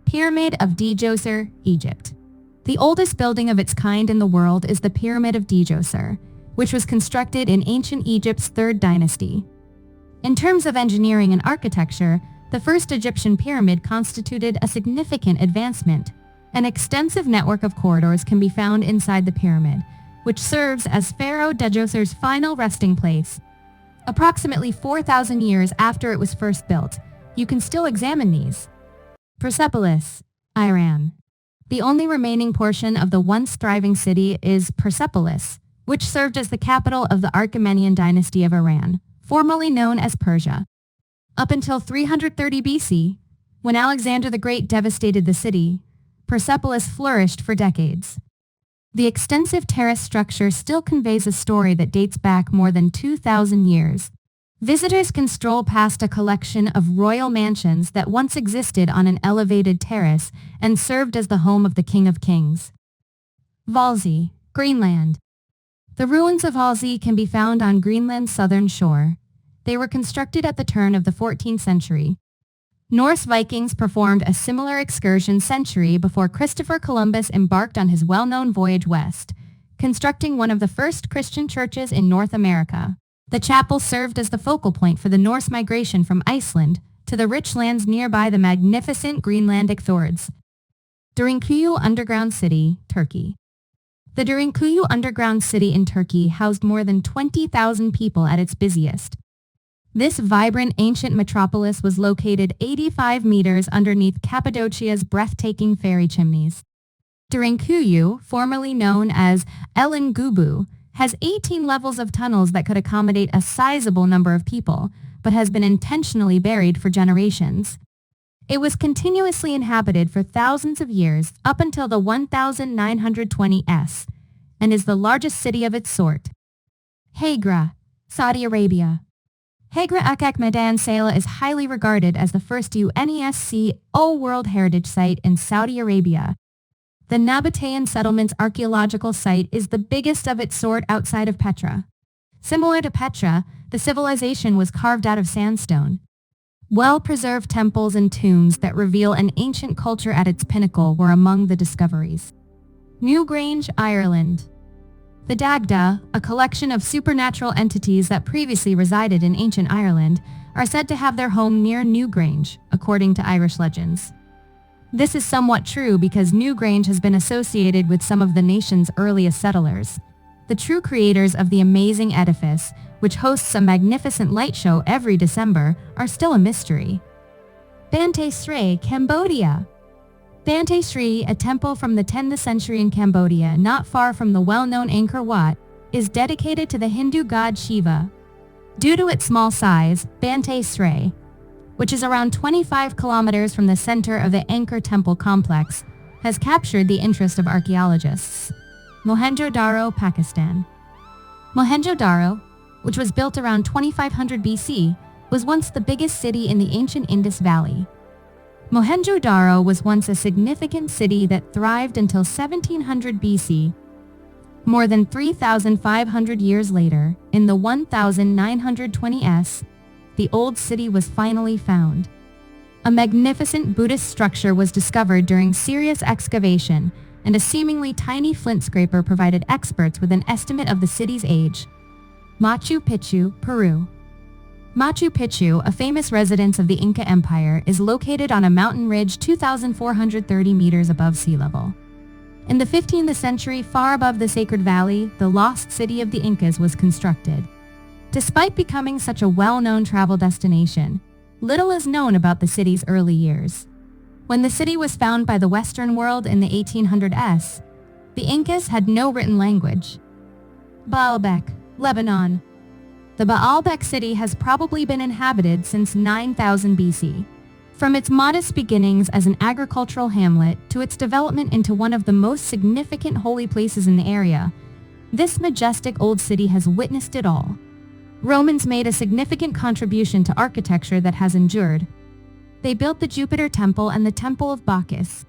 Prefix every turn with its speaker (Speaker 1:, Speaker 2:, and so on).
Speaker 1: Pyramid of Djoser, Egypt. The oldest building of its kind in the world is the Pyramid of Djoser, which was constructed in ancient Egypt's 3rd dynasty. In terms of engineering and architecture, the first Egyptian pyramid constituted a significant advancement. An extensive network of corridors can be found inside the pyramid, which serves as Pharaoh Djoser's final resting place. Approximately 4,000 years after it was first built, you can still examine these. Persepolis, Iran. The only remaining portion of the once thriving city is Persepolis, which served as the capital of the Achaemenid dynasty of Iran, formerly known as Persia. Up until 330 BC, when Alexander the Great devastated the city, Persepolis flourished for decades. The extensive terrace structure still conveys a story that dates back more than 2,000 years. Visitors can stroll past a collection of royal mansions that once existed on an elevated terrace and served as the home of the King of Kings. Hvalsey, Greenland. The ruins of Hvalsey can be found on Greenland's southern shore. They were constructed at the turn of the 14th century. Norse Vikings performed a similar excursion century before Christopher Columbus embarked on his well-known voyage west, constructing one of the first Christian churches in North America. The chapel served as the focal point for the Norse migration from Iceland to the rich lands nearby the magnificent Greenlandic fjords. Derinkuyu Underground City, Turkey. The Derinkuyu Underground City in Turkey housed more than 20,000 people at its busiest. This vibrant ancient metropolis was located 85 meters underneath Cappadocia's breathtaking fairy chimneys. Derinkuyu, formerly known as Elingubu, has 18 levels of tunnels that could accommodate a sizable number of people, but has been intentionally buried for generations. It was continuously inhabited for thousands of years up until the 1920s, and is the largest city of its sort. Hegra, Saudi Arabia. Hegra Akak Medan Sala is highly regarded as the first UNESCO World Heritage Site in Saudi Arabia. The Nabatean settlement's archaeological site is the biggest of its sort outside of Petra. Similar to Petra, the civilization was carved out of sandstone. Well-preserved temples and tombs that reveal an ancient culture at its pinnacle were among the discoveries. Newgrange, Ireland. The Dagda, a collection of supernatural entities that previously resided in ancient Ireland, are said to have their home near Newgrange, according to Irish legends. This is somewhat true because Newgrange has been associated with some of the nation's earliest settlers. The true creators of the amazing edifice, which hosts a magnificent light show every December, are still a mystery. Bante Sri, Cambodia. Bante Sri, a temple from the 10th century in Cambodia, not far from the well-known Angkor Wat, is dedicated to the Hindu god Shiva. Due to its small size, Bante Sri, which is around 25 kilometers from the center of the Angkor Temple complex, has captured the interest of archaeologists. Mohenjo-Daro, Pakistan. Mohenjo-Daro, which was built around 2500 BC, was once the biggest city in the ancient Indus Valley. Mohenjo-Daro was once a significant city that thrived until 1700 BC. More than 3,500 years later, in the 1920s, the old city was finally found. A magnificent Buddhist structure was discovered during serious excavation, and a seemingly tiny flint scraper provided experts with an estimate of the city's age. Machu Picchu, Peru. Machu Picchu, a famous residence of the Inca Empire, is located on a mountain ridge 2,430 meters above sea level. In the 15th century, far above the Sacred Valley, the lost city of the Incas was constructed. Despite becoming such a well-known travel destination, little is known about the city's early years. When the city was found by the Western world in the 1800s, the Incas had no written language. Baalbek, Lebanon. The Baalbek city has probably been inhabited since 9000 BC. From its modest beginnings as an agricultural hamlet to its development into one of the most significant holy places in the area, this majestic old city has witnessed it all. Romans made a significant contribution to architecture that has endured. They built the Jupiter Temple and the Temple of Bacchus,